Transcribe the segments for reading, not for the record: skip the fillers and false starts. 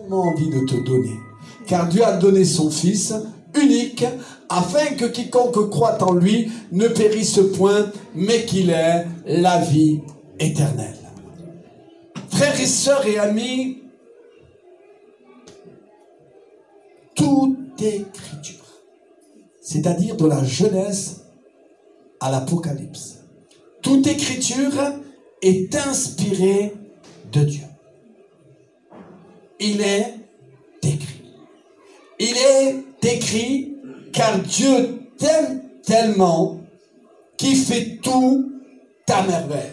tellement envie de te donner. Car Dieu a donné son Fils unique, afin que quiconque croit en lui ne périsse point, mais qu'il ait la vie éternelle. Frères et sœurs et amis, toute écriture, c'est-à-dire de la Genèse à l'Apocalypse, toute écriture est inspirée de Dieu. Il est écrit. Il est écrit car Dieu t'aime tellement qu'il fait tout à merveille.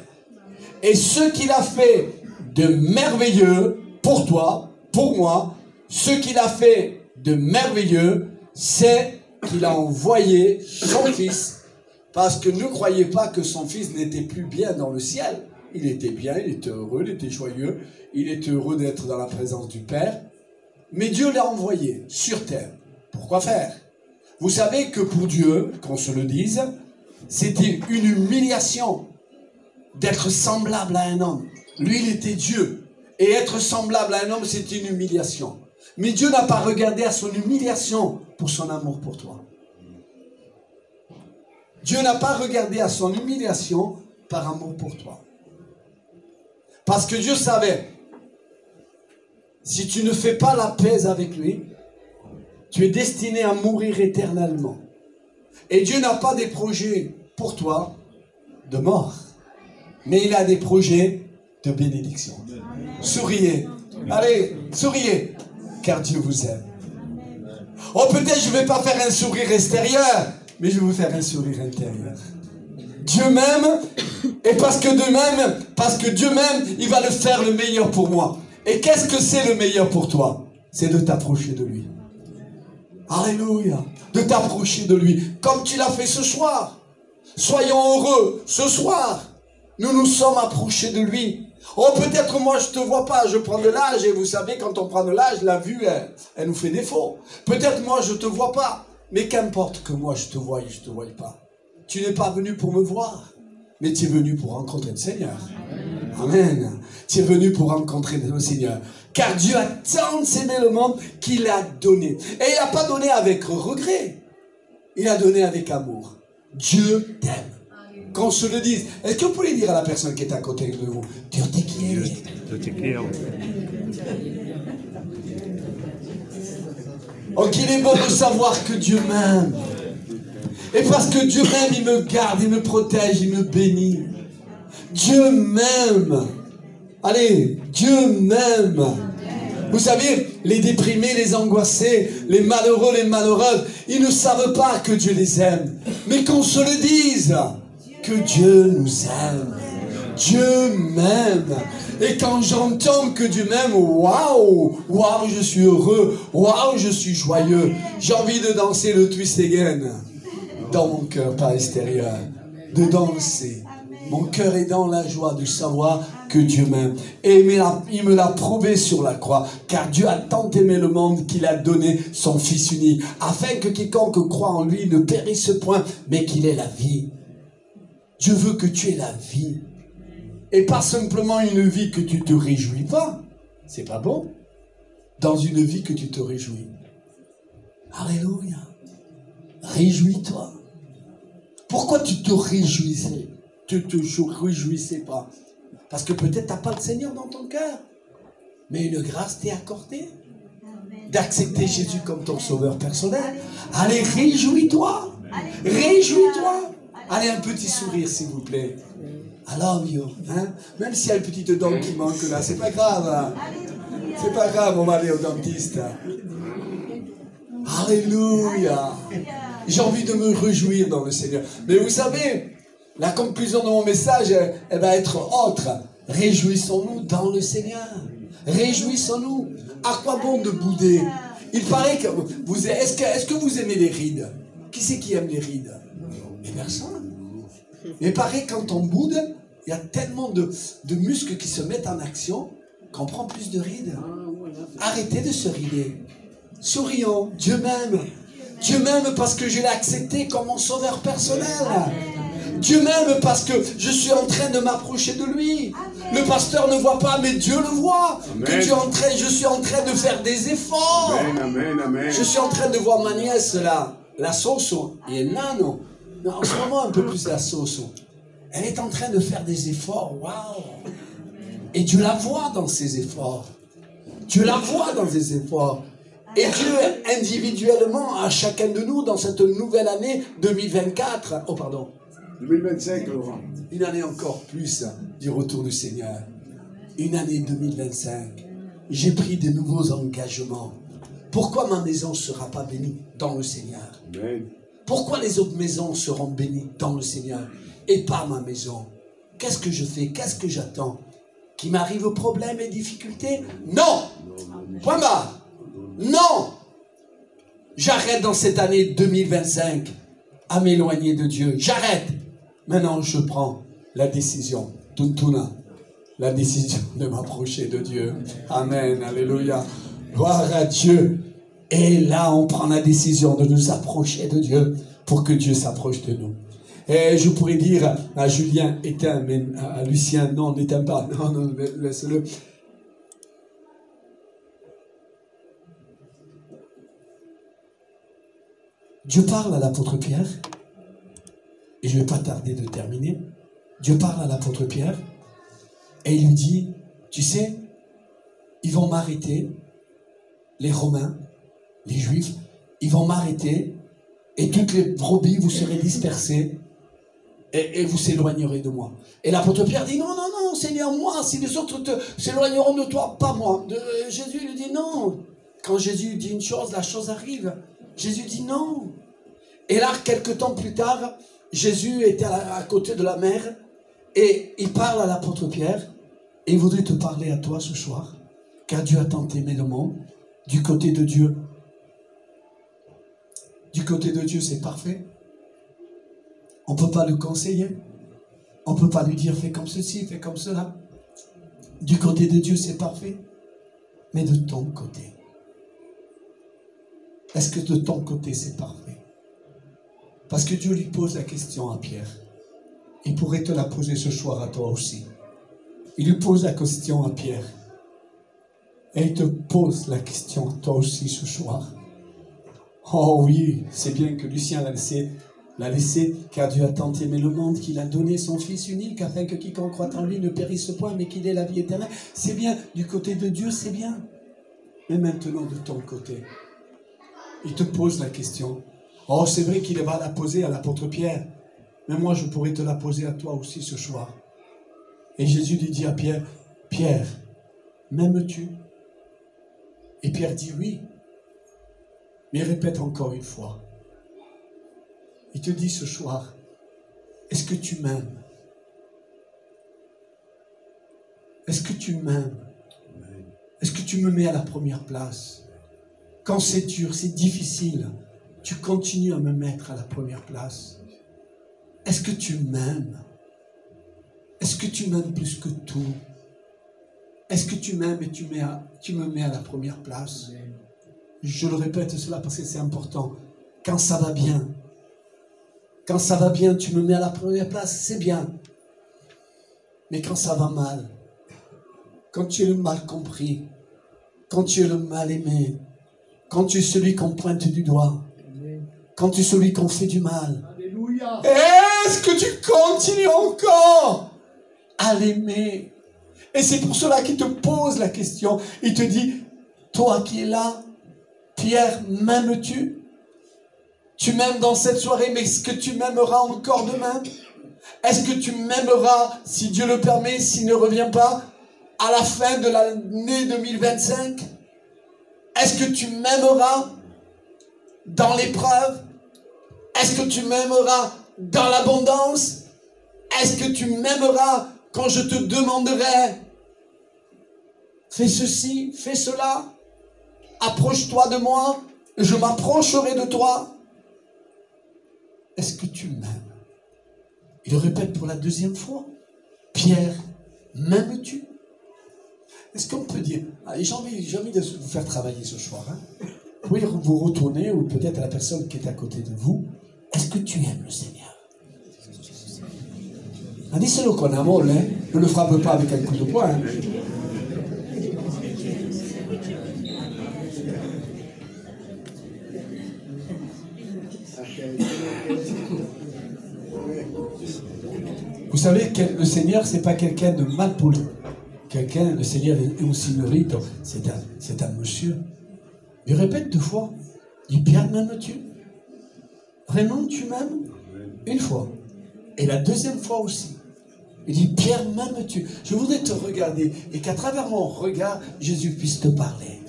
Et ce qu'il a fait de merveilleux pour toi, pour moi, ce qu'il a fait de merveilleux, c'est qu'il a envoyé son Fils. Parce que ne croyez pas que son Fils n'était plus bien dans le ciel. Il était bien, il était heureux, il était joyeux, il était heureux d'être dans la présence du Père. Mais Dieu l'a envoyé sur terre. Pourquoi faire? Vous savez que pour Dieu, qu'on se le dise, c'était une humiliation d'être semblable à un homme. Lui, il était Dieu. Et être semblable à un homme, c'était une humiliation. Mais Dieu n'a pas regardé à son humiliation pour son amour pour toi. Dieu n'a pas regardé à son humiliation par amour pour toi. Parce que Dieu savait, si tu ne fais pas la paix avec lui, tu es destiné à mourir éternellement. Et Dieu n'a pas des projets pour toi de mort, mais il a des projets de bénédiction. Souriez. Allez, souriez, car Dieu vous aime. Oh, peut-être je ne vais pas faire un sourire extérieur, mais je vais vous faire un sourire intérieur. Dieu m'aime, et parce que Dieu m'aime, il va le faire le meilleur pour moi. Et qu'est-ce que c'est le meilleur pour toi? C'est de t'approcher de lui. Alléluia. De t'approcher de lui, comme tu l'as fait ce soir. Soyons heureux, ce soir, nous nous sommes approchés de lui. Oh, peut-être moi je ne te vois pas, je prends de l'âge, et vous savez, quand on prend de l'âge, la vue, elle nous fait défaut. Peut-être moi je ne te vois pas, mais qu'importe que moi je te voie et je ne te voie pas. Tu n'es pas venu pour me voir, mais tu es venu pour rencontrer le Seigneur. Amen. Tu es venu pour rencontrer le Seigneur. Car Dieu a tant aimé le monde qu'il a donné. Et il n'a pas donné avec regret. Il a donné avec amour. Dieu t'aime. Qu'on se le dise. Est-ce que vous pouvez dire à la personne qui est à côté de vous, Dieu t'aime. Dieu t'aime. Oh, qu'il est bon de savoir que Dieu m'aime. Et parce que Dieu m'aime, il me garde, il me protège, il me bénit. Dieu m'aime. Allez, Dieu m'aime. Vous savez, les déprimés, les angoissés, les malheureux, les malheureuses, ils ne savent pas que Dieu les aime. Mais qu'on se le dise, que Dieu nous aime. Dieu m'aime. Et quand j'entends que Dieu m'aime, waouh, waouh, je suis heureux, waouh, je suis joyeux. J'ai envie de danser le twist again. Dans mon cœur, pas extérieur. De danser. Mon cœur est dans la joie de savoir que Dieu m'aime. Et il me l'a prouvé sur la croix. Car Dieu a tant aimé le monde qu'il a donné son Fils unique. Afin que quiconque croit en lui ne périsse point, mais qu'il ait la vie. Dieu veut que tu aies la vie. Et pas simplement une vie que tu te réjouis pas. C'est pas bon. Dans une vie que tu te réjouis. Alléluia. Réjouis-toi. Pourquoi tu te réjouissais? Tu te réjouissais pas? Parce que peut-être tu n'as pas le Seigneur dans ton cœur. Mais une grâce t'est accordée d'accepter Jésus comme ton sauveur personnel. Allez, réjouis-toi. Réjouis-toi. Allez, un petit sourire, s'il vous plaît. I love you. Hein? Même s'il y a une petite dent qui manque là, c'est pas grave. Hein? C'est pas grave, on va aller au dentiste. Alléluia. J'ai envie de me réjouir dans le Seigneur. Mais vous savez, la conclusion de mon message, elle va être autre. Réjouissons-nous dans le Seigneur. Réjouissons-nous. À quoi bon de bouder? Il paraît que vous... Est-ce que vous aimez les rides? Qui c'est qui aime les rides? Mais personne. Mais il paraît que quand on boude, il y a tellement de muscles qui se mettent en action qu'on prend plus de rides. Arrêtez de se rider. Sourions. Dieu m'aime. Dieu m'aime parce que je l'ai accepté comme mon sauveur personnel. Dieu m'aime parce que je suis en train de m'approcher de lui. Le pasteur ne voit pas, mais Dieu le voit. Amen. Que je suis en train de faire des efforts. Amen, amen, amen. Je suis en train de voir ma nièce là, la Soso, et Nano. Non, en ce moment, un peu plus la Soso. Elle est en train de faire des efforts. Waouh! Et Dieu la voit dans ses efforts. Dieu la voit dans ses efforts. Et Dieu, individuellement, à chacun de nous, dans cette nouvelle année 2024, oh pardon, 2025, Laurent. une année encore plus du retour du Seigneur. Une année 2025. J'ai pris de nouveaux engagements. Pourquoi ma maison ne sera pas bénie dans le Seigneur? Amen. Pourquoi les autres maisons seront bénies dans le Seigneur et pas ma maison? Qu'est-ce que je fais? Qu'est-ce que j'attends? Qu'il m'arrive problèmes et difficultés? Non! Point barre. Non! J'arrête dans cette année 2025 à m'éloigner de Dieu. J'arrête. Maintenant, je prends la décision, Tuntuna, la décision de m'approcher de Dieu. Amen. Alléluia. Gloire à Dieu. Et là, on prend la décision de nous approcher de Dieu pour que Dieu s'approche de nous. Et je pourrais dire à Julien, éteins, mais à Lucien, non, n'éteins pas. Non, non, laisse-le. Dieu parle à l'apôtre Pierre, et je ne vais pas tarder de terminer. Dieu parle à l'apôtre Pierre, et il lui dit, tu sais, ils vont m'arrêter, les Romains, les Juifs, ils vont m'arrêter, et toutes les brebis, vous serez dispersées, et vous s'éloignerez de moi. Et l'apôtre Pierre dit, non, non, non, Seigneur, moi, si les autres s'éloigneront de toi, pas moi. Jésus lui dit, non. Quand Jésus dit une chose, la chose arrive. Jésus dit non. Et là, quelques temps plus tard, Jésus était à côté de la mer et il parle à l'apôtre Pierre et il voudrait te parler à toi ce soir, car Dieu a tant aimé le monde. Du côté de Dieu, c'est parfait. On ne peut pas le conseiller. On ne peut pas lui dire fais comme ceci, fais comme cela. Du côté de Dieu, c'est parfait. Mais de ton côté, est-ce que de ton côté, c'est parfait? Parce que Dieu lui pose la question à Pierre. Il pourrait te la poser ce soir à toi aussi. Il lui pose la question à Pierre. Et il te pose la question à toi aussi ce soir. Oh oui, c'est bien que Lucien l'a laissé, car Dieu a tant aimé le monde qu'il a donné son Fils unique, afin que quiconque croit en lui ne périsse point, mais qu'il ait la vie éternelle. C'est bien, du côté de Dieu, c'est bien. Mais maintenant, de ton côté, il te pose la question. Oh, c'est vrai qu'il va la poser à l'apôtre Pierre. Mais moi, je pourrais te la poser à toi aussi ce soir. Et Jésus lui dit à Pierre, Pierre, m'aimes-tu? Et Pierre dit oui. Mais répète encore une fois. Il te dit ce soir, est-ce que tu m'aimes? Est-ce que tu m'aimes? Est-ce que tu me mets à la première place? Quand c'est dur, c'est difficile, tu continues à me mettre à la première place. Est-ce que tu m'aimes? Est-ce que tu m'aimes plus que tout? Est-ce que tu m'aimes et tu me mets à la première place? Je le répète cela parce que c'est important. Quand ça va bien, tu me mets à la première place, c'est bien. Mais quand ça va mal, quand tu es le mal compris, quand tu es le mal aimé, quand tu es celui qu'on pointe du doigt, quand tu es celui qu'on fait du mal, Alléluia. est-ce que tu continues encore à l'aimer? Et c'est pour cela qu'il te pose la question. Il te dit, toi qui es là, Pierre, m'aimes-tu? Tu m'aimes dans cette soirée, mais est-ce que tu m'aimeras encore demain? Est-ce que tu m'aimeras, si Dieu le permet, s'il ne revient pas, à la fin de l'année 2025? Est-ce que tu m'aimeras dans l'épreuve? Est-ce que tu m'aimeras dans l'abondance? Est-ce que tu m'aimeras quand je te demanderai fais ceci, fais cela, approche-toi de moi, je m'approcherai de toi? Est-ce que tu m'aimes? Il répète pour la deuxième fois. Pierre, m'aimes-tu? Est-ce qu'on peut dire, j'ai envie de vous faire travailler ce soir, hein? Vous pouvez vous retourner, ou peut-être à la personne qui est à côté de vous. Est-ce que tu aimes le Seigneur? Dis-le con amor, hein. Ne le frappe pas avec un coup de poing. Hein. Vous savez que le Seigneur, c'est pas quelqu'un de mal poli. Le Seigneur est aussi mérite. C'est un monsieur. Il répète 2 fois. Il dit, Pierre, m'aimes-tu? Vraiment, tu m'aimes? Une fois. Et la 2e fois aussi. Il dit, Pierre, m'aimes-tu? Je voudrais te regarder et qu'à travers mon regard, Jésus puisse te parler.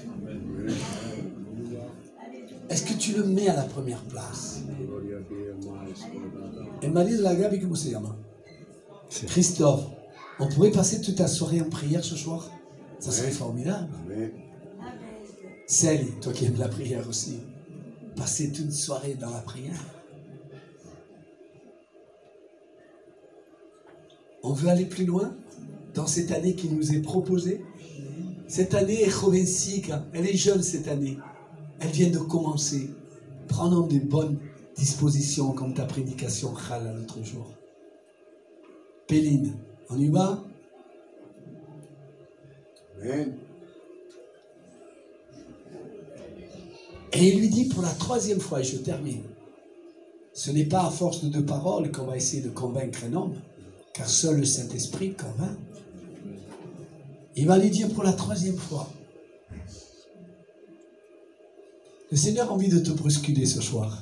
Est-ce que tu le mets à la première place? Et Marie de la Gabi, comment se llama? Christophe, on pourrait passer toute la soirée en prière ce soir? Ça serait formidable. Célie, toi qui aimes la prière aussi, passer toute une soirée dans la prière. On veut aller plus loin dans cette année qui nous est proposée. Cette année est jovencica, elle est jeune cette année. Elle vient de commencer. Prenons de bonnes dispositions comme ta prédication Khala l'autre jour. Péline, on y va? Amen. Et il lui dit pour la 3e fois, et je termine, ce n'est pas à force de 2 paroles qu'on va essayer de convaincre un homme, car seul le Saint-Esprit convainc. Il va lui dire pour la 3e fois, le Seigneur a envie de te bousculer ce soir,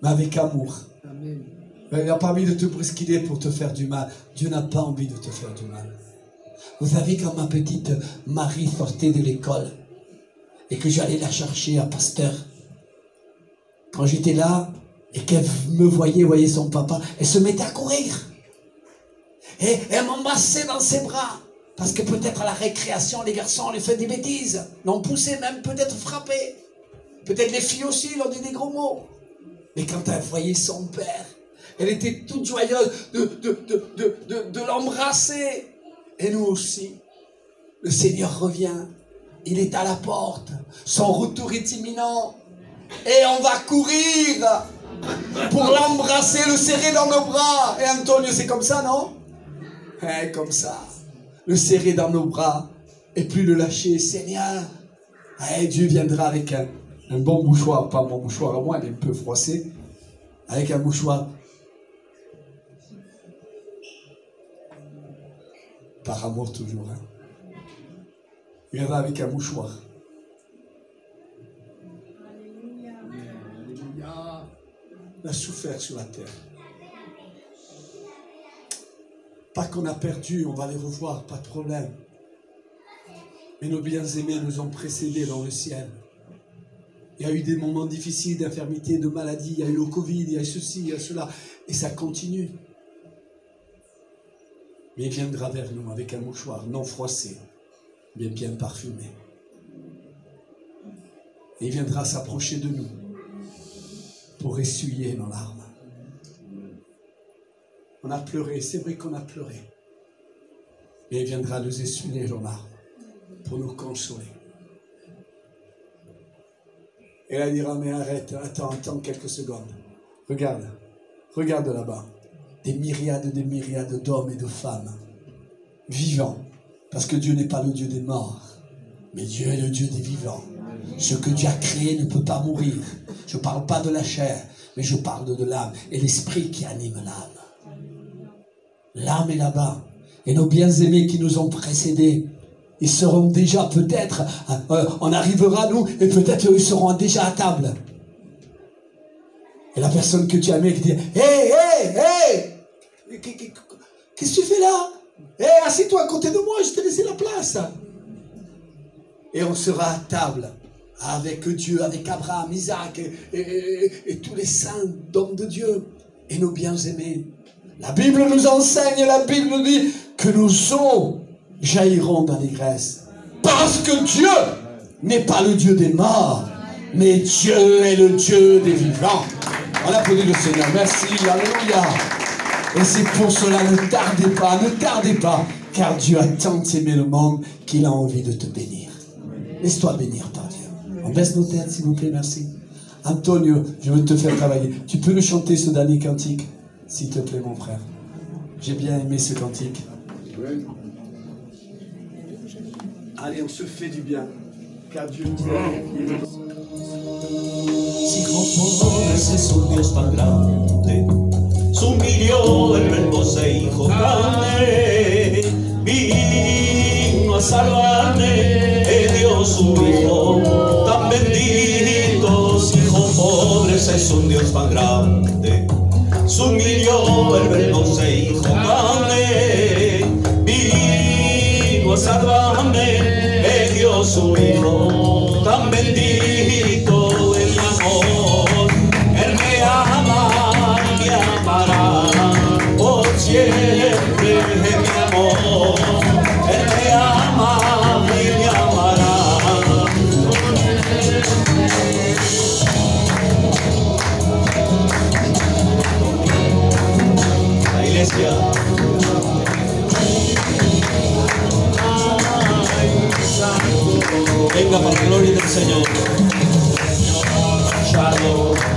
mais avec amour. Il n'a pas envie de te bousculer pour te faire du mal. Dieu n'a pas envie de te faire du mal. Vous savez, quand ma petite Marie sortait de l'école et que j'allais la chercher à Pasteur, quand j'étais là et qu'elle me voyait son papa, elle se mettait à courir. Et elle m'embrassait dans ses bras. Parce que peut-être à la récréation, les garçons ont fait des bêtises, l'ont poussé, même peut-être frappé. Peut-être les filles aussi l'ont dit des gros mots. Mais quand elle voyait son père, elle était toute joyeuse de l'embrasser. Et nous aussi. Le Seigneur revient. Il est à la porte. Son retour est imminent. Et on va courir pour l'embrasser, le serrer dans nos bras. Et Antonio, c'est comme ça, non? Comme ça. Le serrer dans nos bras. Et puis le lâcher. Seigneur. Dieu viendra avec un bon mouchoir. Pas mon mouchoir à moi, il est un peu froissé. Avec un mouchoir. Par amour toujours. Hein. Il viendra avec un mouchoir. On a souffert sur la terre. Pas qu'on a perdu, on va les revoir, pas de problème. Mais nos bien-aimés nous ont précédés dans le ciel. Il y a eu des moments difficiles d'infirmité, de maladie, il y a eu le Covid, il y a eu ceci, il y a cela. Et ça continue. Mais il viendra vers nous avec un mouchoir non froissé, mais bien parfumé. Et il viendra s'approcher de nous pour essuyer nos larmes. On a pleuré, c'est vrai qu'on a pleuré. Mais il viendra nous essuyer nos larmes pour nous consoler. Et là, il dira, mais arrête, attends quelques secondes. Regarde là-bas. Des myriades d'hommes et de femmes vivants. Parce que Dieu n'est pas le Dieu des morts, mais Dieu est le Dieu des vivants. Ce que Dieu a créé ne peut pas mourir. Je ne parle pas de la chair, mais je parle de l'âme et l'esprit qui anime l'âme. L'âme est là-bas. Et nos bien-aimés qui nous ont précédés, ils seront déjà peut-être, on arrivera nous, et peut-être ils seront déjà à table. Et la personne que tu as aimée qui dit, hey, qu'est-ce que tu fais là? Assieds-toi à côté de moi, je t'ai laissé la place. Et on sera à table avec Dieu, avec Abraham, Isaac et tous les saints d'hommes de Dieu et nos bien-aimés. La Bible nous enseigne, la Bible nous dit que nos eaux jailliront d'allégresse. Parce que Dieu n'est pas le Dieu des morts, mais Dieu est le Dieu des vivants. On applaudit le Seigneur. Merci, alléluia. Et c'est pour cela, ne tardez pas, car Dieu a tant aimé le monde qu'il a envie de te bénir. Laisse-toi bénir par Dieu. On baisse nos têtes, s'il vous plaît, merci. Antonio, je veux te faire travailler. Tu peux nous chanter ce dernier cantique, s'il te plaît, mon frère. J'ai bien aimé ce cantique. Amen. Allez, on se fait du bien. Car Dieu dit Si Dios es un Dios tan grande, se humilló el verbo se hizo carne, vino a salvarme, dio su hijo tan bendito. Si hijo pobres es un Dios tan grande, se humilló el verbo se hizo carne, vino a salvarme, dio su hijo tan bendito. Él me ama y me amará por siempre, mi amor. Él me ama y me amará. La iglesia. Venga para la gloria del Señor.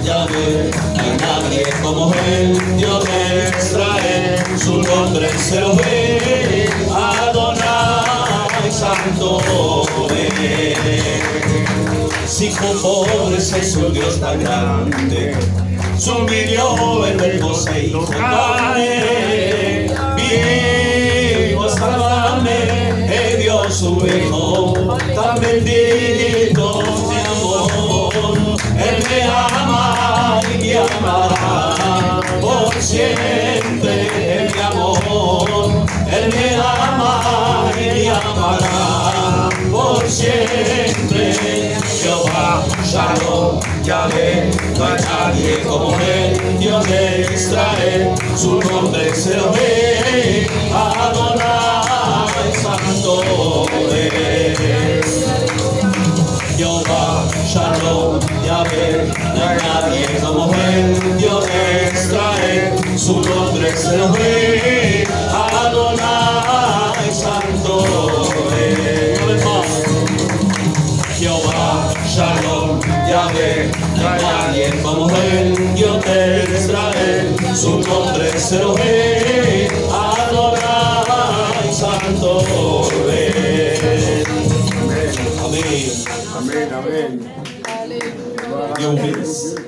Yahvé, no hay nadie como Él, Dios de Israel, su nombre se lo ve, Adonai, santo es. Si hijo pobres es un Dios tan grande, se humilló el verbo se hizo carne, vino a salvarme, dio su hijo tan bendito, mi amor. Él me ama y me amará por siempre, mi amor. Él me ama y me amará por siempre. Jehová, Shalom, Yahvé, no hay nadie como Él, Dios de Israel, su nombre se lo ve, Adonai, santo es. Jehová, Shalom, Yahvé, no hay nadie como Él, Dios de Israel, su nombre se lo ve, Adonai, santo es. Jehová, Shalom, Yahvé, no hay nadie como Él, Dios de Israel, su nombre se lo ve, Adonai, santo es. Amén. Amén, amén. Dios bendiga.